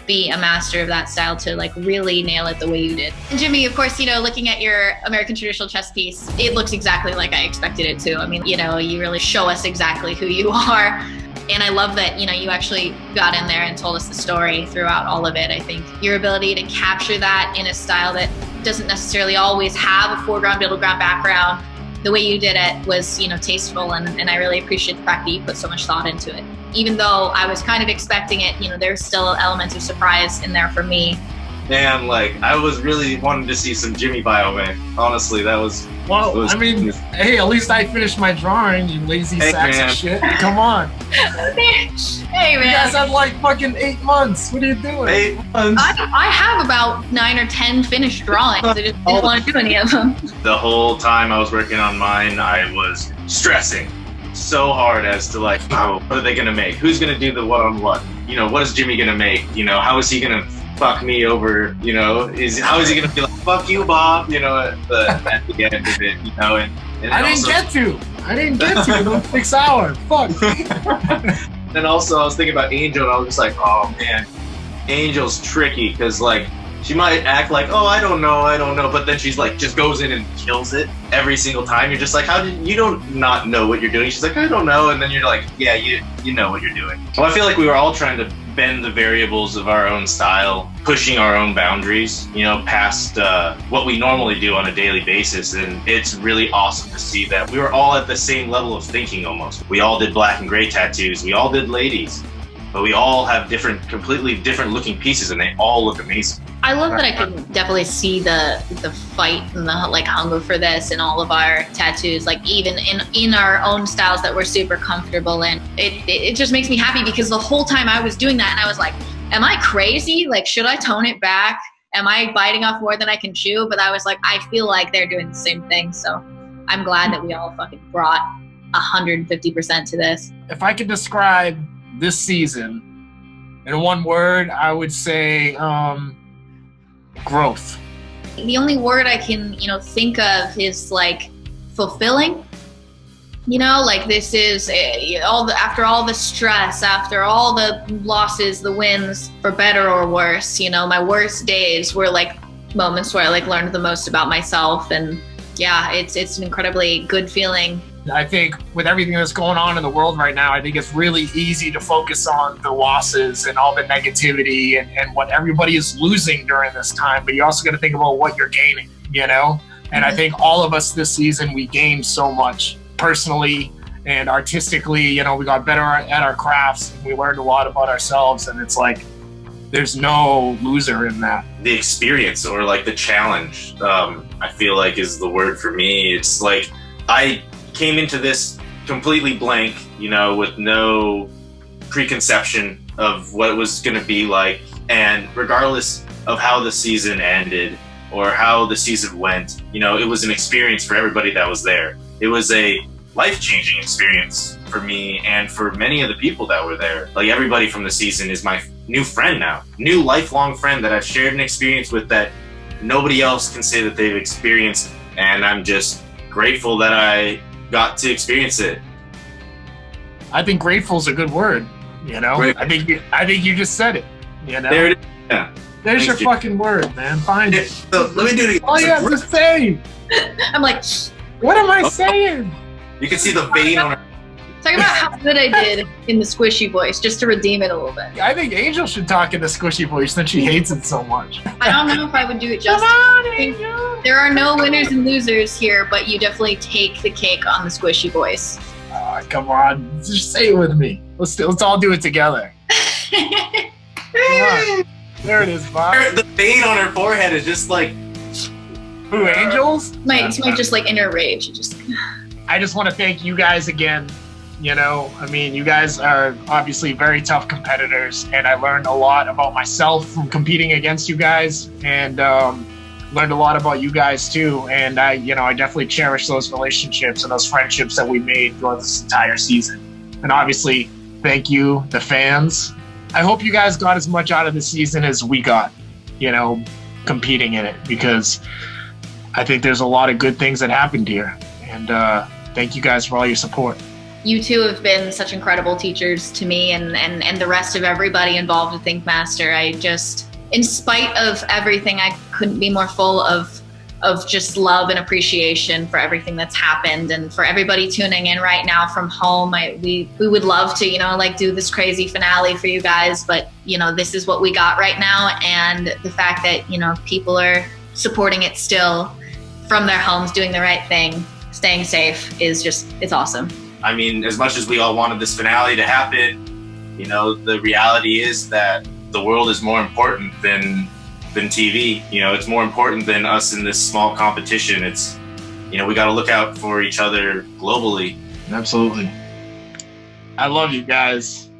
be a master of that style to like really nail it the way you did. And Jimmy, of course, you know, looking at your American traditional chess piece, it looks exactly like I expected it to. I mean, you know, you really show us exactly who you are. And I love that, you know, you actually got in there and told us the story throughout all of it. I think your ability to capture that in a style that doesn't necessarily always have a foreground, middle ground, background, the way you did it was, you know, tasteful, and I really appreciate the fact that you put so much thought into it. Even though I was kind of expecting it, you know, there's still elements of surprise in there for me. And like, I was really wanting to see some Jimmy biomech. Honestly, that was. Well, I mean, hey, at least I finished my drawing, you lazy sacks of shit. Come on. Hey, man. You guys had like fucking 8 months. What are you doing? 8 months. I have about 9 or 10 finished drawings. I just didn't want to do any of them. The whole time I was working on mine, I was stressing so hard as to like, oh, what are they gonna make? Who's gonna do the what-on-what? You know, what is Jimmy gonna make? You know, how is he gonna fuck me over? You know, how is he gonna be like, fuck you, Bob? You know, at the end of it, you know, and I didn't get to those 6 hours. Fuck. And also, I was thinking about Angel, and I was just like, oh man, Angel's tricky, because like, she might act like, oh, I don't know, but then she's like, just goes in and kills it every single time. You're just like, how did you don't not know what you're doing? She's like, I don't know, and then you're like, yeah, you know what you're doing. Well, I feel like we were all trying to bend the variables of our own style, pushing our own boundaries, you know, past what we normally do on a daily basis. And it's really awesome to see that we were all at the same level of thinking almost. We all did black and gray tattoos. We all did ladies. But we all have completely different looking pieces, and they all look amazing. I love that I can definitely see the fight and the like hunger for this in all of our tattoos, like even in our own styles that we're super comfortable in. It just makes me happy, because the whole time I was doing that and I was like, am I crazy? Like, should I tone it back? Am I biting off more than I can chew? But I was like, I feel like they're doing the same thing. So I'm glad that we all fucking brought 150% to this. If I could describe this season in one word, I would say growth. The only word I can, you know, think of is like fulfilling. You know, like this is after all the stress, after all the losses, the wins, for better or worse. You know, my worst days were like moments where I like learned the most about myself, and yeah, it's an incredibly good feeling. I think with everything that's going on in the world right now, I think it's really easy to focus on the losses and all the negativity and what everybody is losing during this time. But you also got to think about what you're gaining, you know? And I think all of us this season, we gained so much personally and artistically. You know, we got better at our crafts. We learned a lot about ourselves, and it's like, there's no loser in that. The experience, or like the challenge, I feel like is the word for me. It's like, I came into this completely blank, you know, with no preconception of what it was going to be like. And regardless of how the season ended or how the season went, you know, it was an experience for everybody that was there. It was a life-changing experience for me and for many of the people that were there. Like, everybody from the season is my new friend now, new lifelong friend that I've shared an experience with that nobody else can say that they've experienced. And I'm just grateful that I got to experience it. I think grateful is a good word. You know, Right. I think you just said it. You know, There it is. Yeah. there's Thanks, your Jim. fucking word, man. Find it. So, let me do it again. All you have to say. I'm like, What am I saying? You can see the vein on her. talk about how good I did in the squishy voice, just to redeem it a little bit. I think Angel should talk in the squishy voice since she hates it so much. I don't know if I would do it justice. There are no winners and losers here, but you definitely take the cake on the squishy voice. Come on, just say it with me. Let's all do it together. Come on. There it is, Bob. The vein on her forehead is just like. Who, Angels? It's my just like inner rage. I just want to thank you guys again. You know, I mean, you guys are obviously very tough competitors, and I learned a lot about myself from competing against you guys, and learned a lot about you guys too. And I definitely cherish those relationships and those friendships that we made throughout this entire season. And obviously, thank you, the fans. I hope you guys got as much out of the season as we got, you know, competing in it, because I think there's a lot of good things that happened here. And thank you guys for all your support. You two have been such incredible teachers to me and the rest of everybody involved with Think Master. I just, in spite of everything, I couldn't be more full of just love and appreciation for everything that's happened, and for everybody tuning in right now from home. We would love to, like do this crazy finale for you guys, but this is what we got right now. And the fact that, people are supporting it still from their homes, doing the right thing, staying safe it's awesome. I mean, as much as we all wanted this finale to happen, the reality is that the world is more important than TV. It's more important than us in this small competition. It's, we got to look out for each other globally. Absolutely. I love you guys.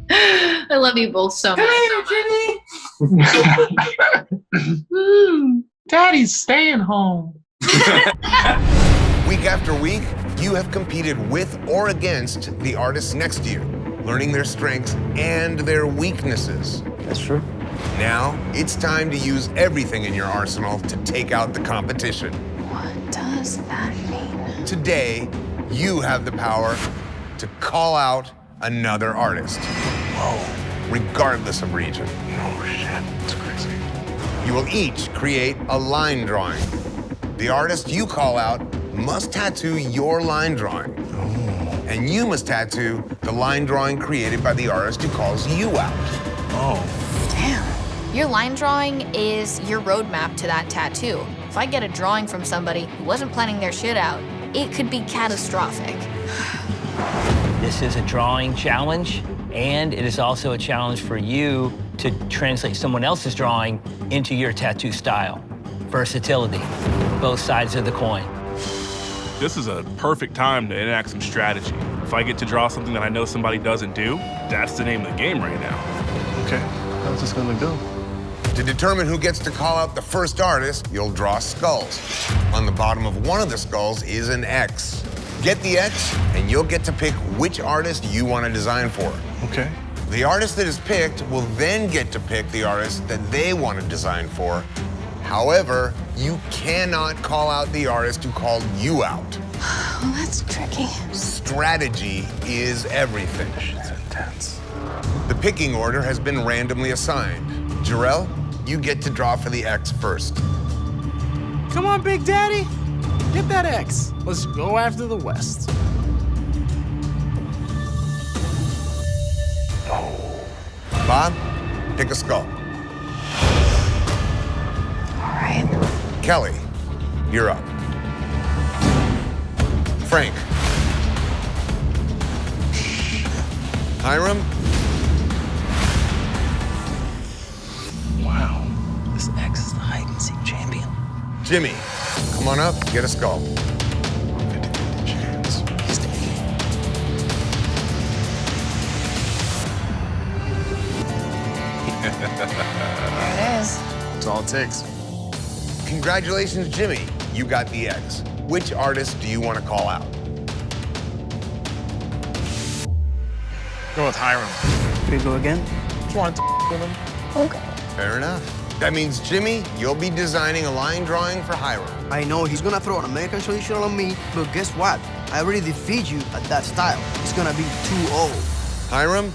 I love you both so much. Daddy's staying home. Week after week, you have competed with or against the artists next to you, learning their strengths and their weaknesses. That's true. Now, it's time to use everything in your arsenal to take out the competition. What does that mean? Today, you have the power to call out another artist. Whoa. Regardless of region. Oh, shit. That's crazy. You will each create a line drawing. The artist you call out must tattoo your line drawing. Oh. And you must tattoo the line drawing created by the artist who calls you out. Oh. Damn. Your line drawing is your roadmap to that tattoo. If I get a drawing from somebody who wasn't planning their shit out, it could be catastrophic. This is a drawing challenge, and it is also a challenge for you to translate someone else's drawing into your tattoo style. Versatility, both sides of the coin. This is a perfect time to enact some strategy. If I get to draw something that I know somebody doesn't do, that's the name of the game right now. Okay, how's this gonna go? To determine who gets to call out the first artist, you'll draw skulls. On the bottom of one of the skulls is an X. Get the X, and you'll get to pick which artist you want to design for. Okay. The artist that is picked will then get to pick the artist that they want to design for. However, you cannot call out the artist who called you out. Well, that's tricky. Strategy is everything. Shit's intense. The picking order has been randomly assigned. Jarrell, you get to draw for the X first. Come on, Big Daddy. Get that X. Let's go after the West. Bob, pick a skull. All right. Kelly, you're up. Frank. Hiram. Wow, this X is the hide-and-seek champion. Jimmy, come on up, get a skull. 50-50 chance. There it is. That's all it takes. Congratulations, Jimmy. You got the X. Which artist do you want to call out? Go with Hiram. Here we go again. Just wanted to with him. Okay. Fair enough. That means, Jimmy, you'll be designing a line drawing for Hiram. I know he's gonna throw an American traditional on me, but guess what? I already defeat you at that style. It's gonna be too old. Hiram,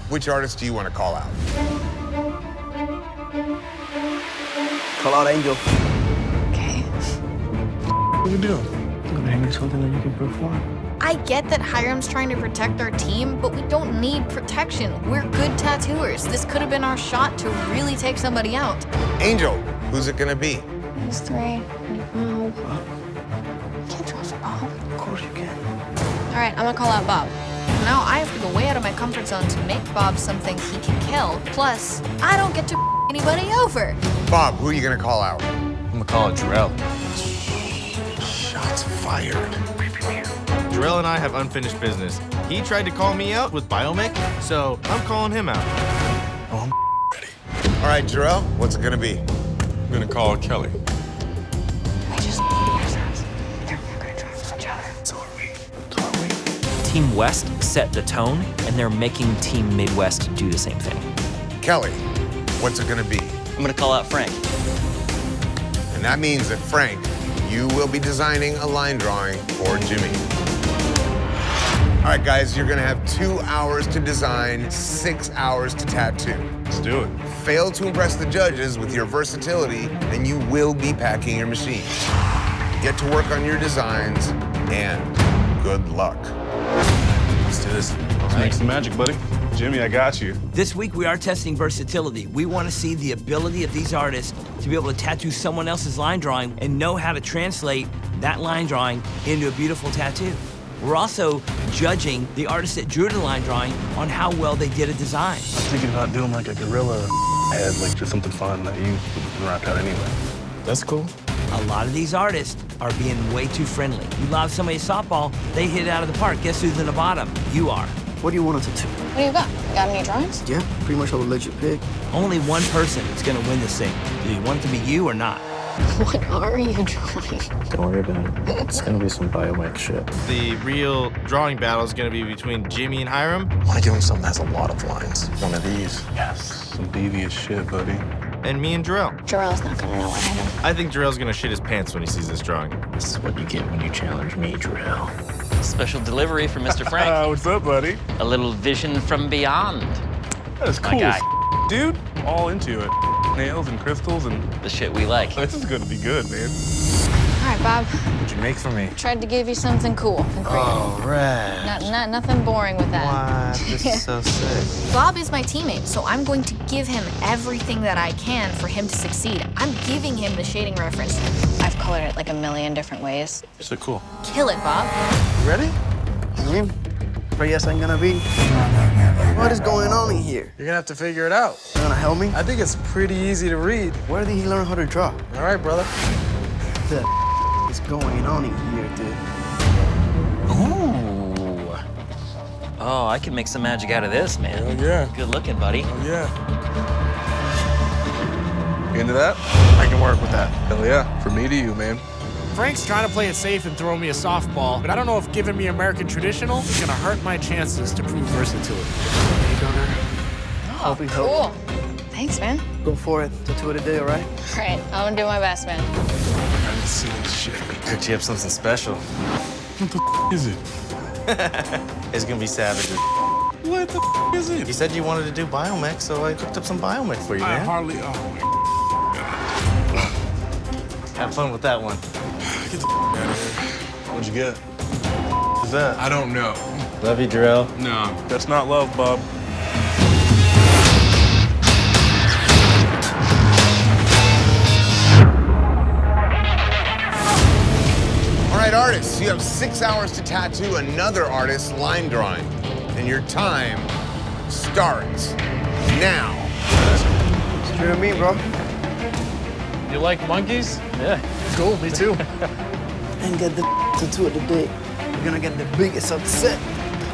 which artist do you want to call out? Call out Angel. What are you doing? I'm gonna hang you something that you can perform. I get that Hiram's trying to protect our team, but we don't need protection. We're good tattooers. This could have been our shot to really take somebody out. Angel, who's it gonna be? There's 3. Bob. Can't draw for Bob. Of course you can. All right, I'm gonna call out Bob. Now I have to go way out of my comfort zone to make Bob something he can kill. Plus, I don't get to anybody over. Bob, who are you gonna call out? I'm gonna call it Jarrell. Shots fired. Jarrell and I have unfinished business. He tried to call me out with Biomech, so I'm calling him out. Oh, I'm ready. All right, Jarrell, what's it gonna be? I'm gonna call Kelly. I just ourselves. They're gonna draw for each other. So are we. Team West set the tone, and they're making Team Midwest do the same thing. Kelly, what's it gonna be? I'm gonna call out Frank. And that means that, Frank, you will be designing a line drawing for Jimmy. All right, guys, you're gonna have 2 hours to design, 6 hours to tattoo. Let's do it. Fail to impress the judges with your versatility, and you will be packing your machine. Get to work on your designs, and good luck. Let's do this. Let's make some magic, buddy. Jimmy, I got you. This week, we are testing versatility. We want to see the ability of these artists to be able to tattoo someone else's line drawing and know how to translate that line drawing into a beautiful tattoo. We're also judging the artists that drew the line drawing on how well they did a design. I was thinking about doing like a gorilla head, like just something fun that you can rock out anyway. That's cool. A lot of these artists are being way too friendly. You lob somebody a softball, they hit it out of the park. Guess who's in the bottom? You are. What do you want us to do? What do you got? You got any drawings? Yeah, pretty much I'll let you pick. Only one person is gonna win this thing. Do you want it to be you or not? What are you drawing? Don't worry about it. It's gonna be some Biomech shit. The real drawing battle is gonna be between Jimmy and Hiram. I want to give him something that has a lot of lines. One of these. Yes, some devious shit, buddy. And me and Jarrell. Jarrell's not gonna know what hit him. I think Jarrell's gonna shit his pants when he sees this drawing. This is what you get when you challenge me, Jarrell. Special delivery for Mr. Frank. What's up, buddy? A little vision from beyond. That is My cool, guy. dude. All into it. Nails and crystals and The shit we like. this is gonna be good, man. All right, Bob. What'd you make for me? Tried to give you something cool and creative. Oh, rad. Nothing boring with that. What? This is so sick. Bob is my teammate, so I'm going to give him everything that I can for him to succeed. I'm giving him the shading reference. I've colored it like a million different ways. So cool. Kill it, Bob. You ready? But yes, I'm gonna be. What is going on in here? You're gonna have to figure it out. You gonna help me? I think it's pretty easy to read. Where did he learn how to draw? All right, brother. The is going on in here, dude? Ooh. Oh, I can make some magic out of this, man. Oh, yeah. Good looking, buddy. Oh, yeah. You into that? I can work with that. Hell yeah. From me to you, man. Frank's trying to play it safe and throw me a softball, but I don't know if giving me American traditional is gonna hurt my chances to prove versatility. There you go, girl. Hope we help. Cool. Thanks, man. Go for it. Tattoo it a day, all right? All right, I'm gonna do my best, man. I didn't see this shit. Cooked you up something special. What the is it? It's gonna be savage. What the is it? You said you wanted to do Biomech, so I cooked up some Biomech for you, I man. hardly. Oh, Have fun with that one. get the out of here. What'd you get? What's that? I don't know. Love you, Jarrell. No. That's not love, Bob. All right, artists, you have 6 hours to tattoo another artist's line drawing. And your time starts now. You know what I mean, bro? You like monkeys? Yeah, cool, me too. And get the tattoo of the day. You're gonna get the biggest upset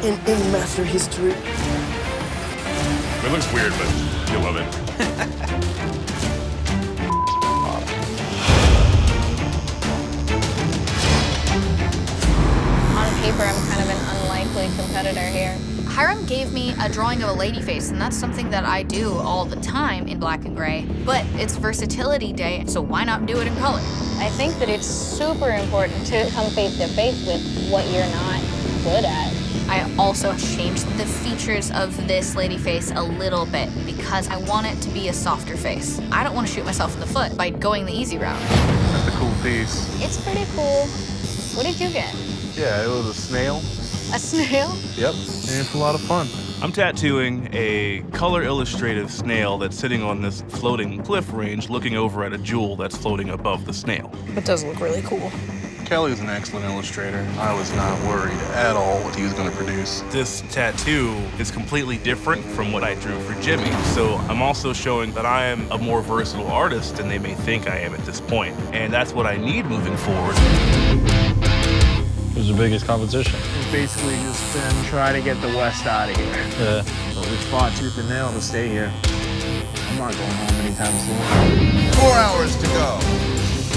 in master history. It looks weird, but you'll love it. On paper, I'm kind of an unlikely competitor here. Hiram gave me a drawing of a lady face, and that's something that I do all the time in black and gray. But it's versatility day, so why not do it in color? I think that it's super important to come face to face with what you're not good at. I also changed the features of this lady face a little bit because I want it to be a softer face. I don't want to shoot myself in the foot by going the easy route. That's a cool piece. It's pretty cool. What did you get? Yeah, it was a snail. A snail? Yep, and it's a lot of fun. I'm tattooing a color illustrative snail that's sitting on this floating cliff range looking over at a jewel that's floating above the snail. It does look really cool. Kelly's an excellent illustrator. I was not worried at all what he was going to produce. This tattoo is completely different from what I drew for Jimmy, so I'm also showing that I am a more versatile artist than they may think I am at this point, and that's what I need moving forward. Who's the biggest competition? We've basically just been trying to get the West out of here. Yeah. But we fought tooth and nail to stay here. I'm not going home anytime soon. 4 hours to go.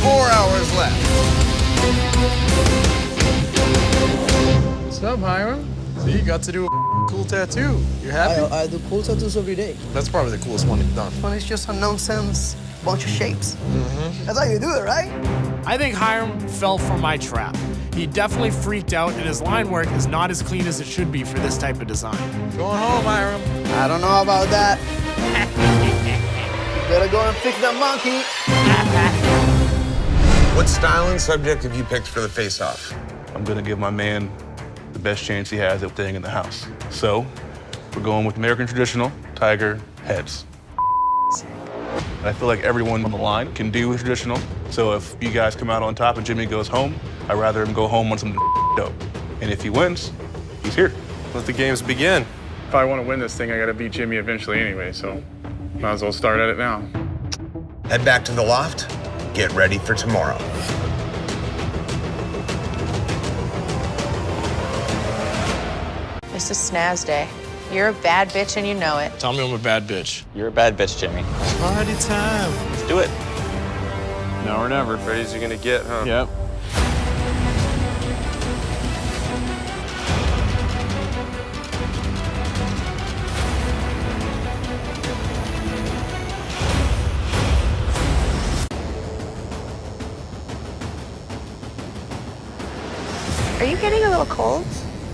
4 hours left. What's up, Hiram? So you got to do a cool tattoo. You happy? I do cool tattoos every day. That's probably the coolest one you've done. One is just a nonsense bunch of shapes. Mm-hmm. That's how you do it, right? I think Hiram fell for my trap. He definitely freaked out, and his line work is not as clean as it should be for this type of design. Going home, Hiram. I don't know about that. Better go and fix that monkey. What style and subject have you picked for the face-off? I'm gonna give my man the best chance he has at staying in the house. So, we're going with American traditional, tiger, heads. And I feel like everyone on the line can do traditional. So if you guys come out on top and Jimmy goes home, I'd rather him go home on something dope. And if he wins, he's here. Let the games begin. If I want to win this thing, I got to beat Jimmy eventually anyway, so might as well start at it now. Head back to the loft. Get ready for tomorrow. This is Snaz Day. You're a bad bitch and you know it. Tell me I'm a bad bitch. You're a bad bitch, Jimmy. Party time. Let's do it. Now or never. Ready as you're gonna get, huh? Yep. Are you getting a little cold?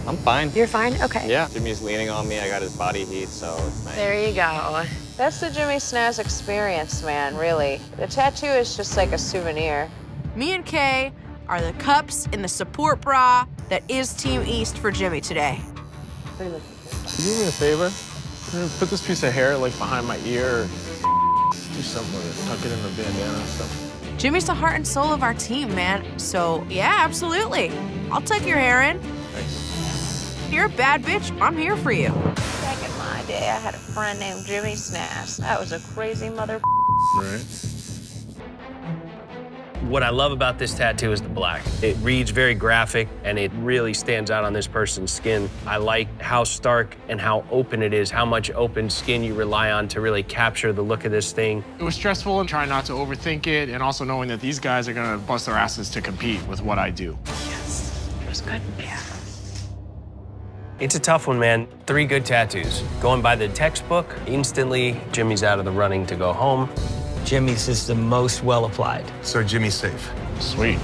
I'm fine. You're fine? Okay. Yeah. Jimmy's leaning on me. I got his body heat, so it's nice. There you go. That's the Jimmy Snaz experience, man, really. The tattoo is just like a souvenir. Me and Kay are the cups in the support bra that is Team East for Jimmy today. Can you do me a favor? Put this piece of hair like behind my ear. Do something with it. Tuck it in the bandana and stuff. Jimmy's the heart and soul of our team, man. So, yeah, absolutely. I'll tuck your hair in. Thanks. You're a bad bitch. I'm here for you. Back in my day, I had a friend named Jimmy Snaz. That was a crazy mother. Right. What I love about this tattoo is the black. It reads very graphic, and it really stands out on this person's skin. I like how stark and how open it is, how much open skin you rely on to really capture the look of this thing. It was stressful and trying not to overthink it, and also knowing that these guys are gonna bust their asses to compete with what I do. Yes, it was good. Yeah. It's a tough one, man. 3 good tattoos. Going by the textbook, instantly, Jimmy's out of the running to go home. Jimmy's is the most well applied. So Jimmy's safe. Sweet.